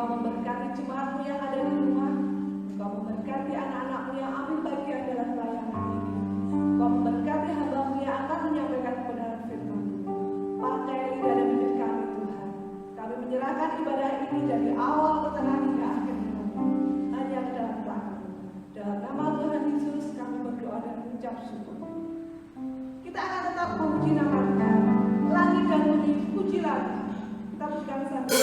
Engkau memberkati jemaatmu yang ada di rumah. Engkau memberkati anak-anakmu yang ambil bagian dalam pelayanan ini. Engkau memberkati hamba-Mu yang akan menyampaikan kebenaran firman-Mu. Pakai lidah dan bibir kami Tuhan. Kami menyerahkan ibadah ini dari awal ke tengah hingga akhirnya hanya ke dalam tangan-Mu. Dalam nama Tuhan Yesus kami berdoa dan mengucap syukur. Kita akan tetap memuji nama Tuhan. Langit dan bumi puji lagi. Kita pujikan sambil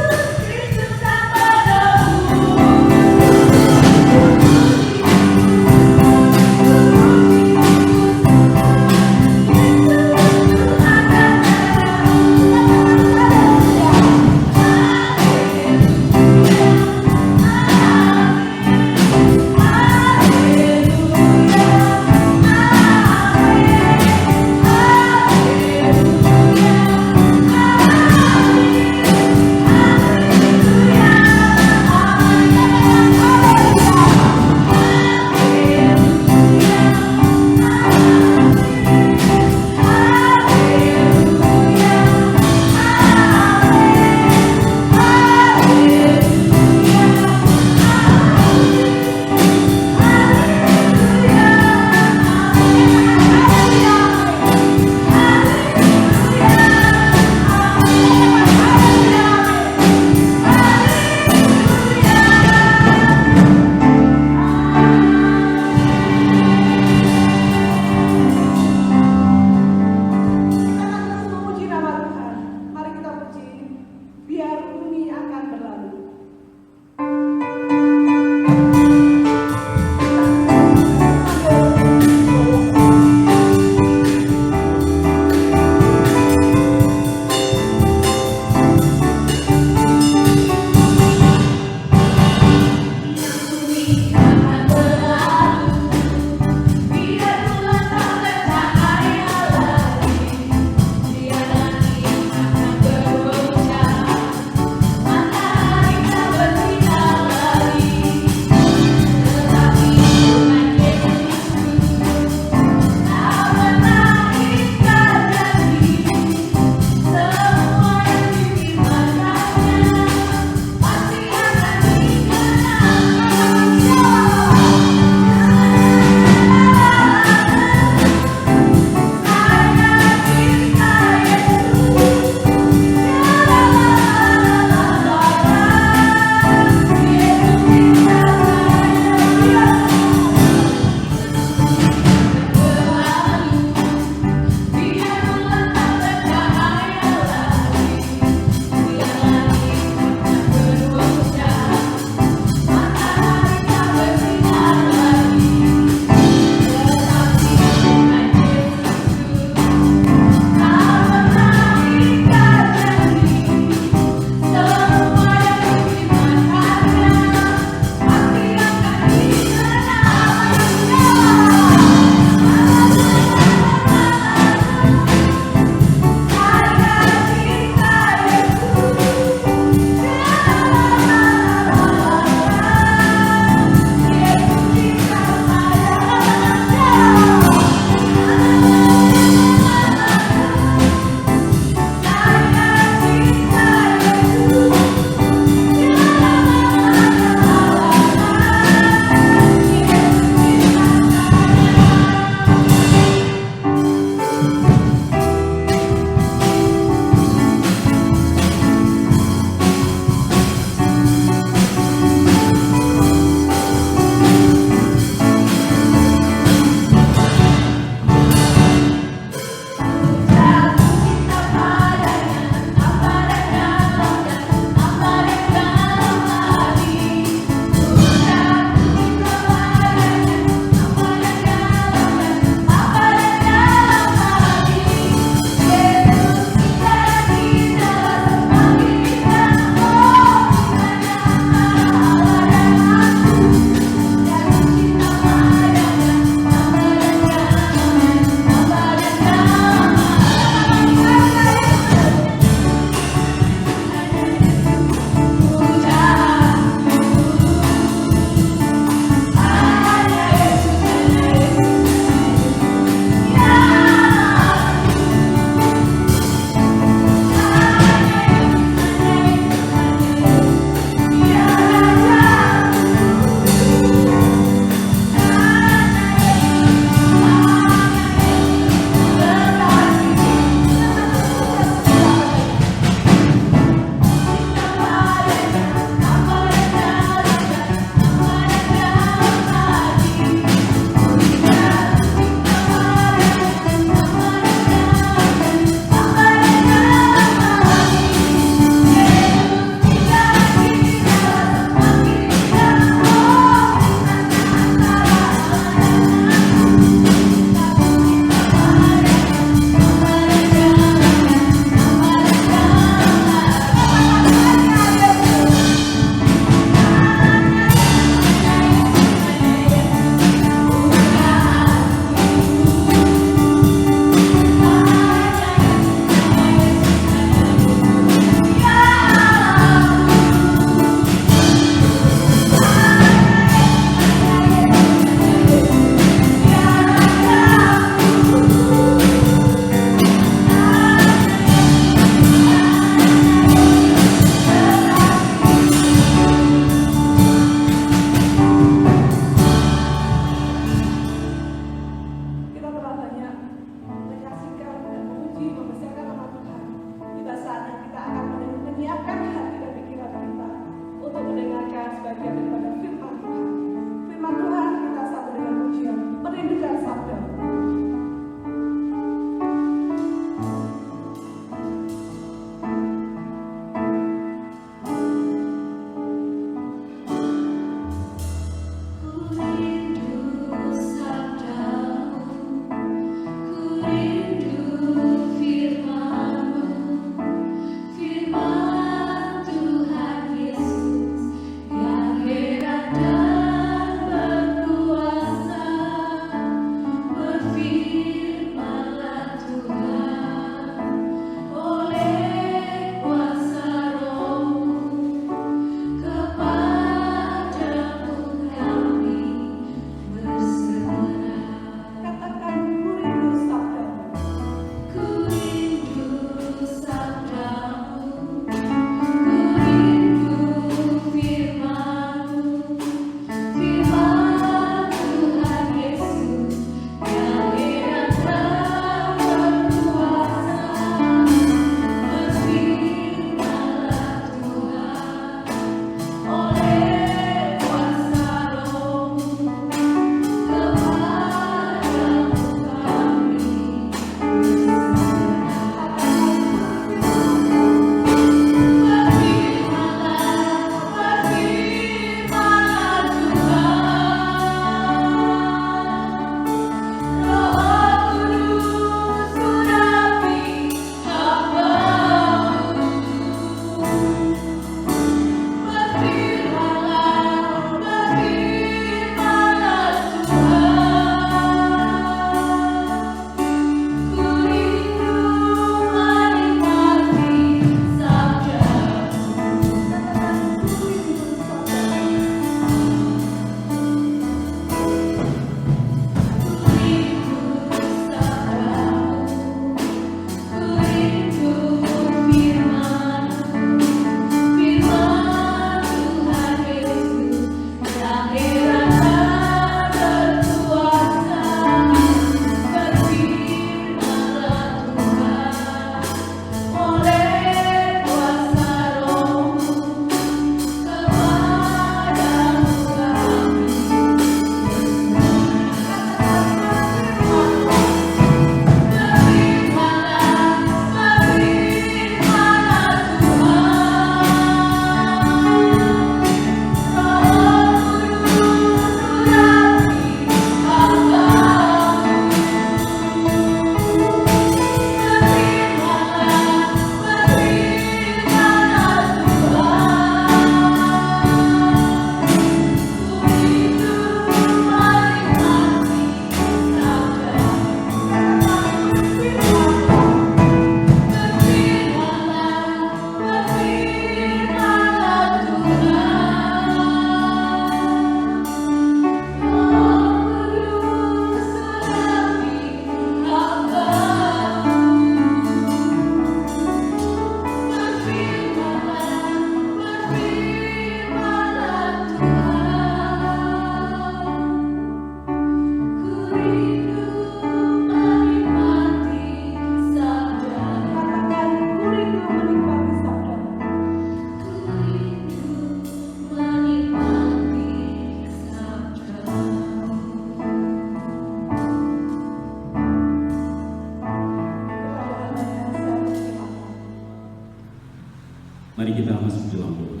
Mari kita masuk dalam doa.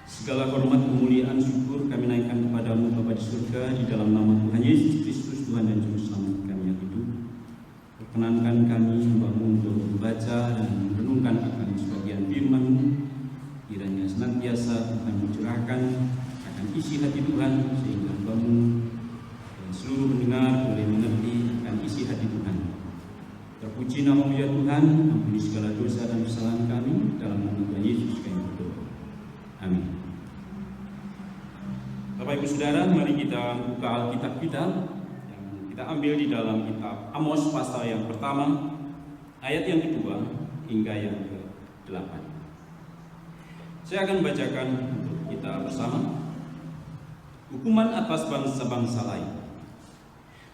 Segala hormat, kemuliaan, syukur kami naikkan kepadamu Bapa di surga, di dalam nama Tuhan Yesus Kristus, Tuhan dan Juru Selamat kami yang hidup. Perkenankan kami hamba-Mu untuk membaca dan merenungkan akan sebagian firman-Mu. Kiranya senantiasa Tuhan mencurahkan akan isi hati Tuhan, sehingga hamba-Mu dan seluruh mendengar boleh mengerti akan isi hati Tuhan. Terpuji nama-Mu ya Tuhan, ampuni segala dosa dan kesalahan kami, dalam nama Tuhan Yesus kami berdoa. Amin. Bapak Ibu Saudara, mari kita buka Alkitab kita yang kita ambil di dalam kitab Amos pasal yang pertama, ayat yang kedua hingga yang ke-8. Saya akan bacakan untuk kita bersama. Hukuman atas bangsa-bangsa lain.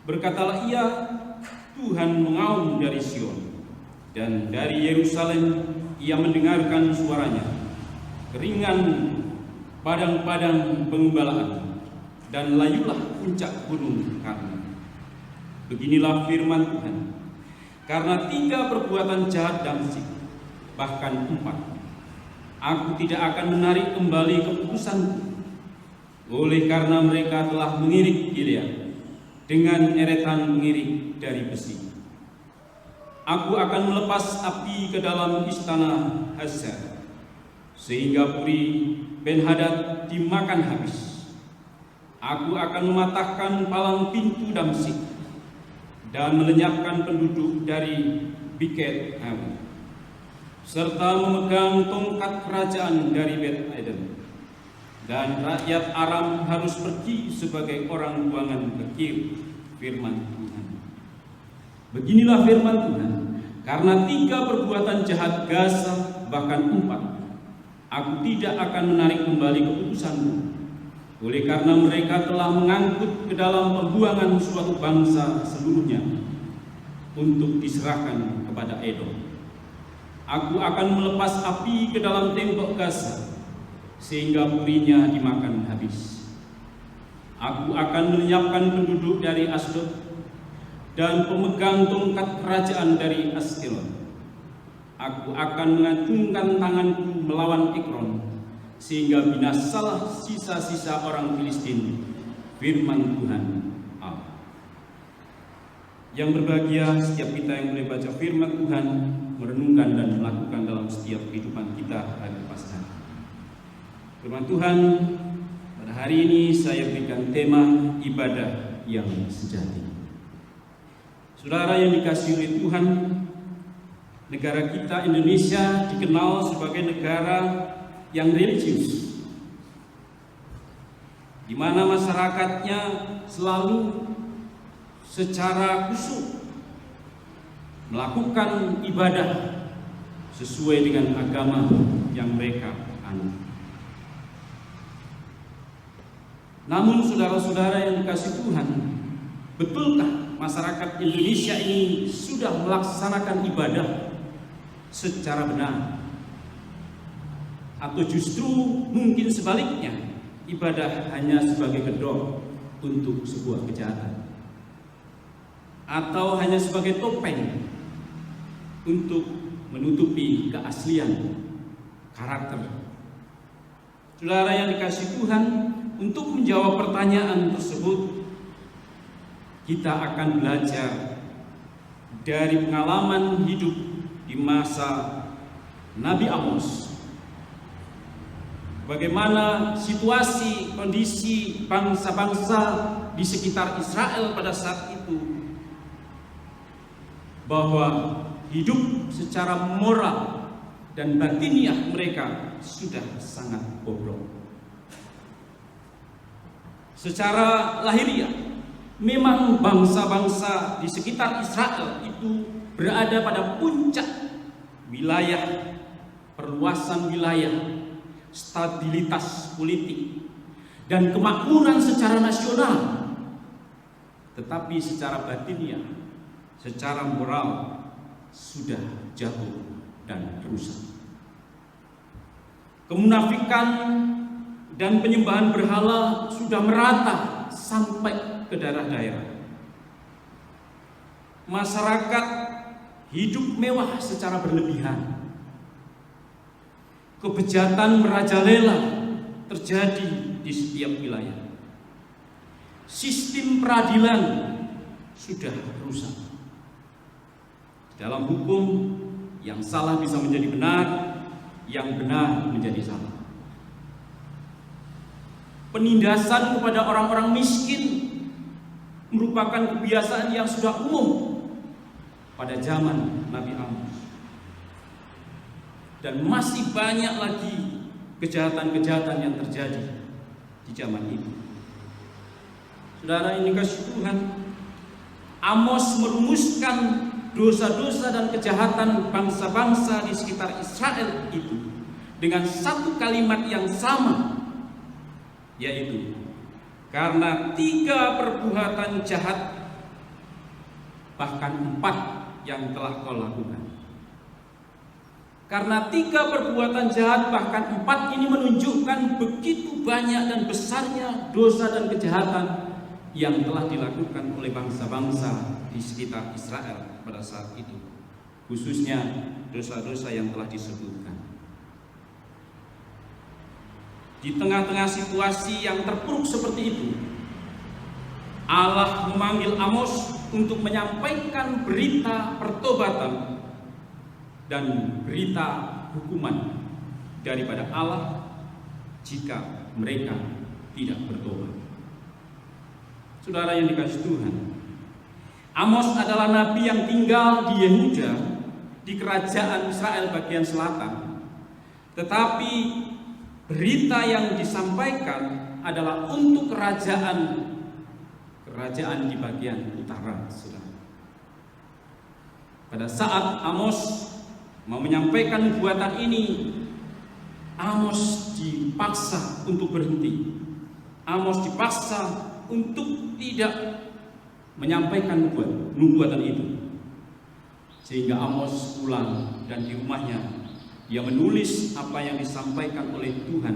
Berkatalah ia, Tuhan mengaum dari Sion, dan dari Yerusalem ia mendengarkan suaranya. Keringan padang-padang penggembalaan, dan layulah puncak gunung Karmel. Beginilah firman Tuhan, karena 3 perbuatan jahat Damsyik, bahkan 4, aku tidak akan menarik kembali keputusanku. Oleh karena mereka telah mengirik Gilead dengan eretan pengirik dari besi. Aku akan melepas api ke dalam istana Hazer, sehingga Puri Ben-Hadad dimakan habis. Aku akan mematahkan palang pintu Damsyik dan melenyapkan penduduk dari Biket Awi, serta memegang tongkat kerajaan dari Bet Eden. Dan rakyat Aram harus pergi sebagai orang buangan ke Kir, firman Tuhan. Beginilah firman Tuhan, karena 3 perbuatan jahat Gaza, bahkan 4, aku tidak akan menarik kembali keputusanmu. Oleh karena mereka telah mengangkut ke dalam pembuangan suatu bangsa seluruhnya untuk diserahkan kepada Edom. Aku akan melepas api ke dalam tembok Gaza, sehingga purinya dimakan habis. Aku akan melenyapkan penduduk dari Asdod dan pemegang tongkat kerajaan dari Askelon. Aku akan mengacungkan tanganku melawan Ekron, sehingga binasalah sisa-sisa orang Filistin, firman Tuhan Allah. Yang berbahagia setiap kita yang boleh baca firman Tuhan, merenungkan dan melakukan dalam setiap kehidupan kita hari lepas hari. Firman Tuhan, pada hari ini saya berikan tema ibadah yang sejati. Saudara yang dikasihi oleh Tuhan, negara kita Indonesia dikenal sebagai negara yang religius, di mana masyarakatnya selalu secara khusyuk melakukan ibadah sesuai dengan agama yang mereka anut. Namun saudara-saudara yang dikasihi Tuhan, betulkah masyarakat Indonesia ini sudah melaksanakan ibadah secara benar? Atau justru mungkin sebaliknya, ibadah hanya sebagai kedok untuk sebuah kejahatan, atau hanya sebagai topeng untuk menutupi keaslian karakter? Saudara yang dikasihi Tuhan, untuk menjawab pertanyaan tersebut, kita akan belajar dari pengalaman hidup di masa Nabi Amos. Bagaimana situasi, kondisi bangsa-bangsa di sekitar Israel pada saat itu, bahwa hidup secara moral dan batiniah mereka sudah sangat bobrok. Secara lahiriah, memang bangsa-bangsa di sekitar Israel itu berada pada puncak wilayah, perluasan wilayah, stabilitas politik, dan kemakmuran secara nasional. Tetapi secara batiniah, secara moral sudah jatuh dan rusak. Kemunafikan dan penyembahan berhala sudah merata sampai ke daerah-daerah. Masyarakat hidup mewah secara berlebihan. kebejatan merajalela terjadi di setiap wilayah. Sistem peradilan sudah rusak. Dalam hukum, yang salah bisa menjadi benar, yang benar menjadi salah. Penindasan kepada orang-orang miskin merupakan kebiasaan yang sudah umum pada zaman Nabi Amos. Dan masih banyak lagi kejahatan-kejahatan yang terjadi di zaman itu. Saudara yang dikasihi Tuhan, Amos merumuskan dosa-dosa dan kejahatan bangsa-bangsa di sekitar Israel itu dengan satu kalimat yang sama, yaitu karena 3 perbuatan jahat, bahkan 4 yang telah kau lakukan. Karena 3 perbuatan jahat, bahkan 4 ini menunjukkan begitu banyak dan besarnya dosa dan kejahatan yang telah dilakukan oleh bangsa-bangsa di sekitar Israel pada saat itu, khususnya dosa-dosa yang telah disebutkan. Di tengah-tengah situasi yang terpuruk seperti itu, Allah memanggil Amos untuk menyampaikan berita pertobatan dan berita hukuman daripada Allah jika mereka tidak bertobat. Saudara yang dikasihi Tuhan, Amos adalah nabi yang tinggal di Yehuda, di kerajaan Israel bagian selatan. Tetapi berita yang disampaikan adalah untuk kerajaan di bagian utara. Saudara, pada saat Amos mau menyampaikan nubuatan ini, Amos dipaksa untuk berhenti. Amos dipaksa untuk tidak menyampaikan nubuatan itu, sehingga Amos pulang dan di rumahnya dia menulis apa yang disampaikan oleh Tuhan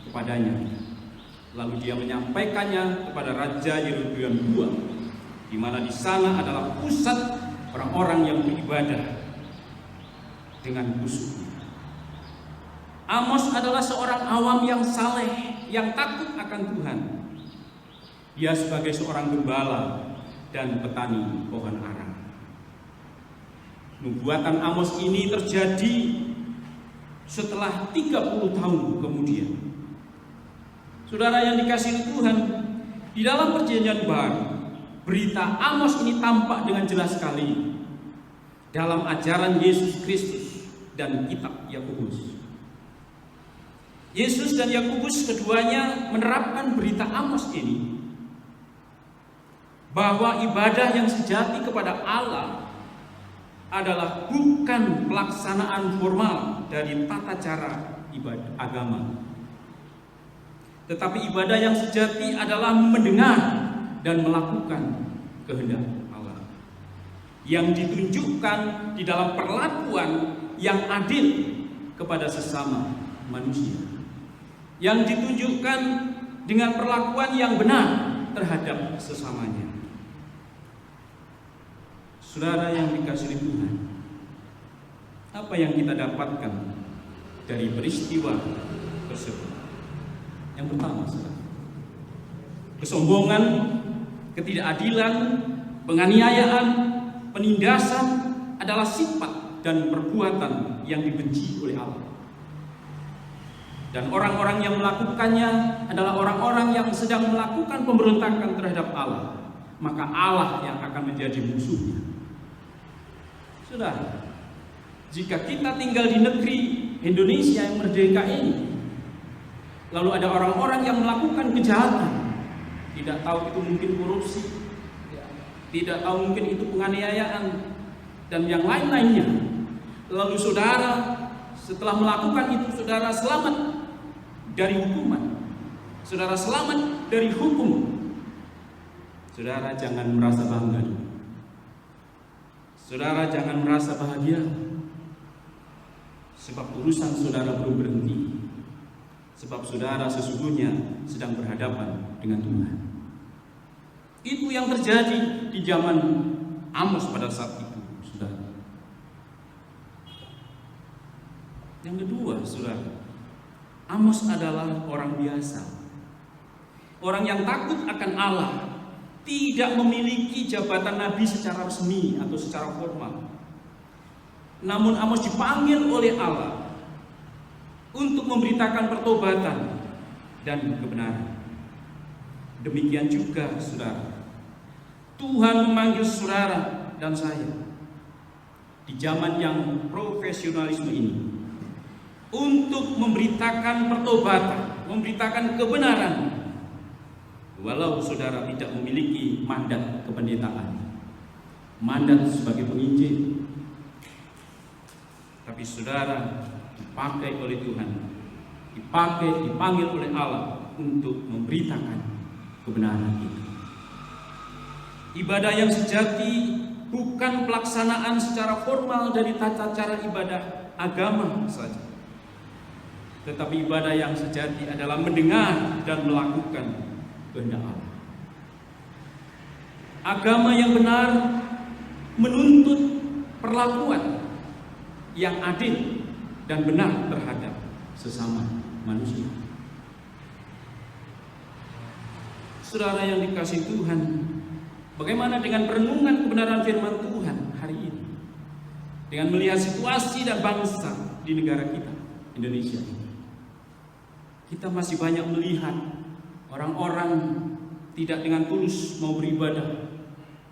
kepadanya. Lalu dia menyampaikannya kepada Raja Yerobeam II, di mana di sana adalah pusat orang-orang yang beribadah dengan khusyuk. Amos adalah seorang awam yang saleh, yang takut akan Tuhan. Dia sebagai seorang gembala dan petani pohon ara. Nubuatan Amos ini terjadi setelah 30 tahun kemudian. Saudara yang dikasihi Tuhan, di dalam Perjanjian Baru, berita Amos ini tampak dengan jelas sekali dalam ajaran Yesus Kristus dan kitab Yakobus. Yesus dan Yakobus keduanya menerapkan berita Amos ini, bahwa ibadah yang sejati kepada Allah adalah bukan pelaksanaan formal dari tata cara ibadah agama, tetapi ibadah yang sejati adalah mendengar dan melakukan kehendak Allah, yang ditunjukkan di dalam perlakuan yang adil kepada sesama manusia, yang ditunjukkan dengan perlakuan yang benar terhadap sesamanya. Saudara yang dikasihi Tuhan, apa yang kita dapatkan dari peristiwa tersebut? Yang pertama, saudara, kesombongan, ketidakadilan, penganiayaan, penindasan adalah sifat dan perbuatan yang dibenci oleh Allah. Dan orang-orang yang melakukannya adalah orang-orang yang sedang melakukan pemberontakan terhadap Allah. Maka Allah yang akan menjadi musuhnya. Saudara, jika kita tinggal di negeri Indonesia yang merdeka ini, lalu ada orang-orang yang melakukan kejahatan, tidak tahu itu mungkin korupsi, tidak tahu mungkin itu penganiayaan, dan yang lain-lainnya, lalu saudara setelah melakukan itu, saudara selamat dari hukuman, saudara selamat dari hukum, saudara jangan merasa bangga. Saudara jangan merasa bahagia, sebab urusan saudara belum berhenti. Sebab saudara sesungguhnya sedang berhadapan dengan Tuhan. Itu yang terjadi di zaman Amos pada saat itu, saudara. Yang kedua, saudara, Amos adalah orang biasa, orang yang takut akan Allah, tidak memiliki jabatan nabi secara resmi atau secara formal. Namun Amos dipanggil oleh Allah untuk memberitakan pertobatan dan kebenaran. Demikian juga, saudara, Tuhan memanggil saudara dan saya di zaman yang profesionalisme ini untuk memberitakan pertobatan, memberitakan kebenaran, walau saudara tidak memiliki mandat kependetaan, mandat sebagai penginjil, tapi saudara dipakai oleh Tuhan, dipanggil oleh Allah untuk memberitakan kebenaran itu. Ibadah yang sejati bukan pelaksanaan secara formal dari tata cara ibadah agama saja, tetapi ibadah yang sejati adalah mendengar dan melakukan kehendak Allah. Agama yang benar menuntut perlakuan yang adil dan benar terhadap sesama manusia. Saudara yang dikasihi Tuhan, bagaimana dengan perenungan kebenaran firman Tuhan hari ini? Dengan melihat situasi dan bangsa di negara kita, Indonesia. Kita masih banyak melihat orang-orang tidak dengan tulus mau beribadah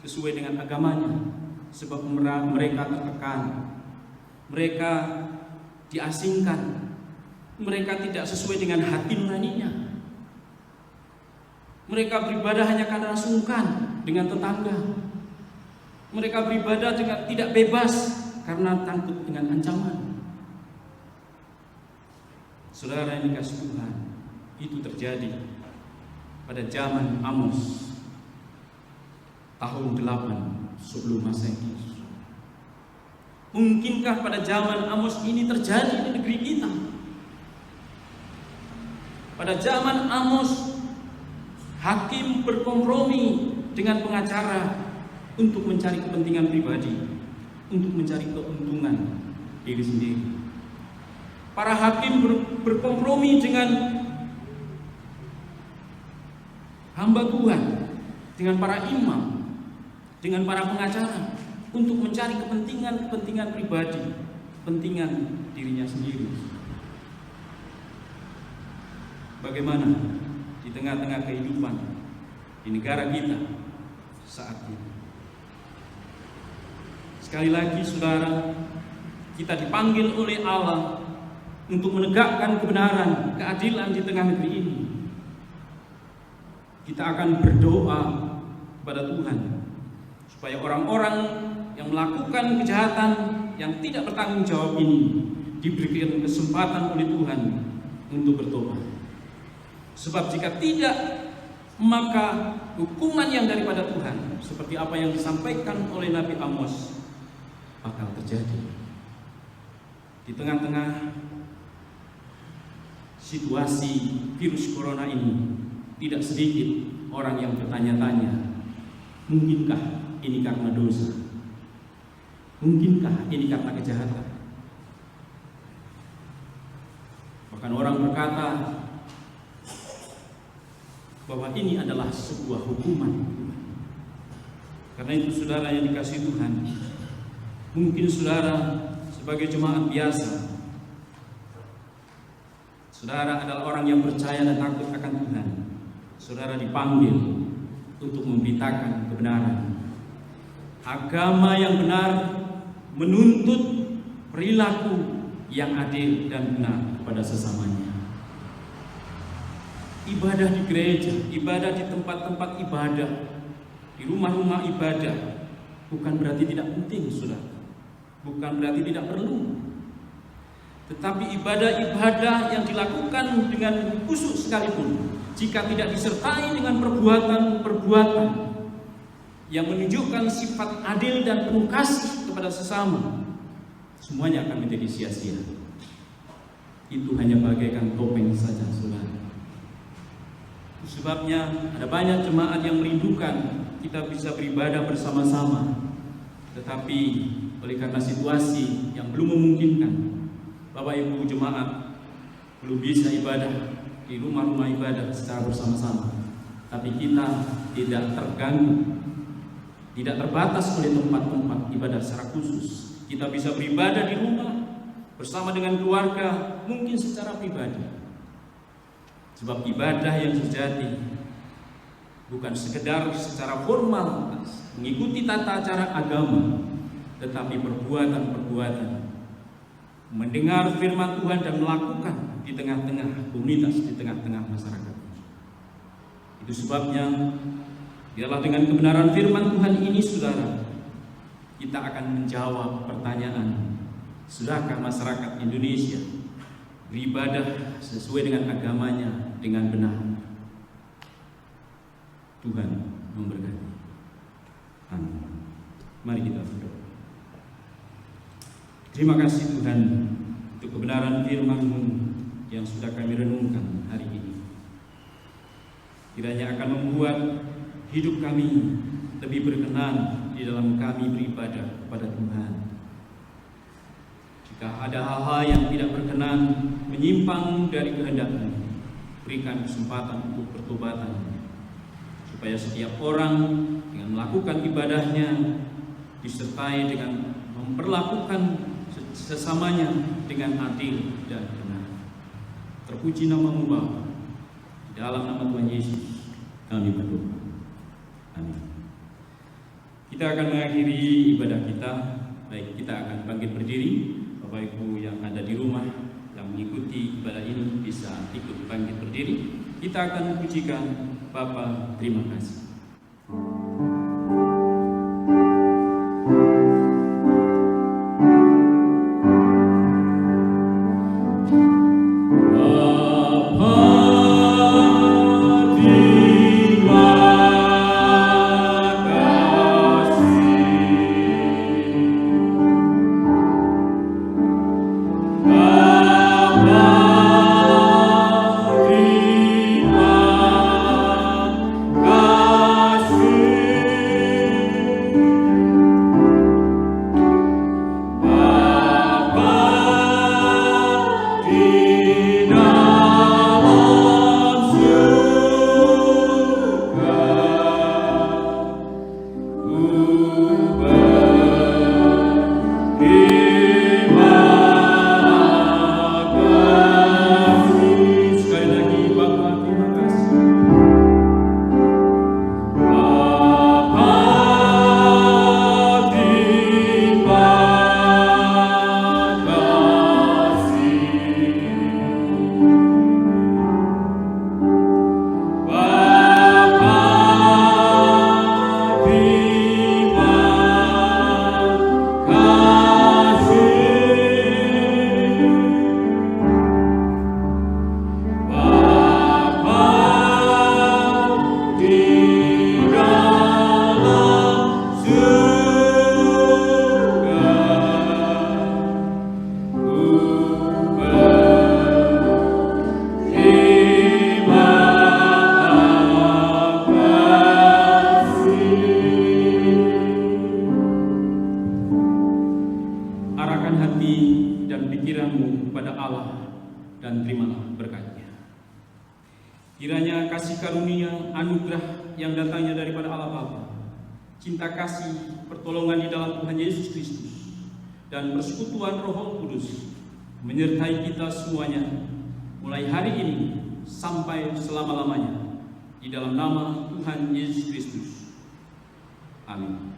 sesuai dengan agamanya, sebab mereka tertekan, mereka diasingkan, mereka tidak sesuai dengan hati nuraninya. Mereka beribadah hanya karena sungkan dengan tetangga. Mereka beribadah dengan tidak bebas karena takut dengan ancaman. Saudara yang dikasihi Tuhan, itu terjadi pada zaman Amos tahun 8 sebelum Masehi. Mungkinkah pada zaman Amos ini terjadi di negeri kita? Pada zaman Amos, hakim berkompromi dengan pengacara untuk mencari kepentingan pribadi, untuk mencari keuntungan diri sendiri. Para hakim berkompromi dengan hamba Tuhan, dengan para imam, dengan para pengacara untuk mencari kepentingan pribadi, kepentingan dirinya sendiri. Bagaimana di tengah-tengah kehidupan di negara kita saat ini? Sekali lagi, saudara, kita dipanggil oleh Allah untuk menegakkan kebenaran, keadilan di tengah negeri ini. Kita akan berdoa kepada Tuhan supaya orang-orang yang melakukan kejahatan yang tidak bertanggung jawab ini diberikan kesempatan oleh Tuhan untuk bertobat. Sebab jika tidak, maka hukuman yang daripada Tuhan, seperti apa yang disampaikan oleh Nabi Amos, bakal terjadi. Di tengah-tengah situasi virus corona ini, tidak sedikit orang yang bertanya-tanya, mungkinkah ini karena dosa? Mungkinkah ini karena kejahatan? Bahkan orang berkata bahwa ini adalah sebuah hukuman. Karena itu, saudara yang dikasihi Tuhan, mungkin saudara sebagai jemaat biasa, saudara adalah orang yang percaya dan takut akan Tuhan. Saudara dipanggil untuk memberitakan kebenaran. Agama yang benar menuntut perilaku yang adil dan benar kepada sesamanya. Ibadah di gereja, ibadah di tempat-tempat ibadah, di rumah-rumah ibadah, bukan berarti tidak penting, saudara. Bukan berarti tidak perlu. Tetapi ibadah-ibadah yang dilakukan dengan khusyuk sekalipun, jika tidak disertai dengan perbuatan-perbuatan yang menunjukkan sifat adil dan penuh kasih kepada sesama, semuanya akan menjadi sia-sia. Itu hanya bagaikan topeng saja, saudara. Sebabnya ada banyak jemaat yang merindukan kita bisa beribadah bersama-sama, tetapi oleh karena situasi yang belum memungkinkan, Bapak Ibu jemaat belum bisa ibadah di rumah-rumah ibadah secara bersama-sama, tapi kita tidak terganggu, tidak terbatas oleh tempat-tempat ibadah secara khusus. Kita bisa beribadah di rumah bersama dengan keluarga, mungkin secara pribadi. Sebab ibadah yang sejati bukan sekedar secara formal mengikuti tata cara agama, tetapi perbuatan-perbuatan mendengar firman Tuhan dan melakukan di tengah-tengah komunitas, di tengah-tengah masyarakat. Itu sebabnya biarlah dengan kebenaran firman Tuhan ini, saudara, kita akan menjawab pertanyaan, sudahkah masyarakat Indonesia beribadah sesuai dengan agamanya dengan benar? Tuhan memberkati. Amin. Mari kita berdoa. Terima kasih Tuhan untuk kebenaran firman-Mu yang sudah kami renungkan hari ini. Kiranya akan membuat hidup kami lebih berkenan di dalam kami beribadah kepada Tuhan. Jika ada hal-hal yang tidak berkenan, menyimpang dari kehendak-Mu, berikan kesempatan untuk pertobatan, supaya setiap orang dengan melakukan ibadahnya disertai dengan memperlakukan sesamanya dengan adil dan benar. Terpuji nama-Mu Bapa. Dalam nama Tuhan Yesus kami berdoa. Amin. Kita akan mengakhiri ibadah kita. Baik, kita akan bangkit berdiri. Bapak Ibu yang ada di rumah yang mengikuti ibadah ini bisa ikut bangkit berdiri. Kita akan pujikan Bapa, terima kasih. Kiranya kasih karunia, anugerah yang datangnya daripada Allah Bapa, cinta kasih, pertolongan di dalam Tuhan Yesus Kristus, dan persekutuan Roh Kudus menyertai kita semuanya mulai hari ini sampai selama-lamanya, di dalam nama Tuhan Yesus Kristus. Amin.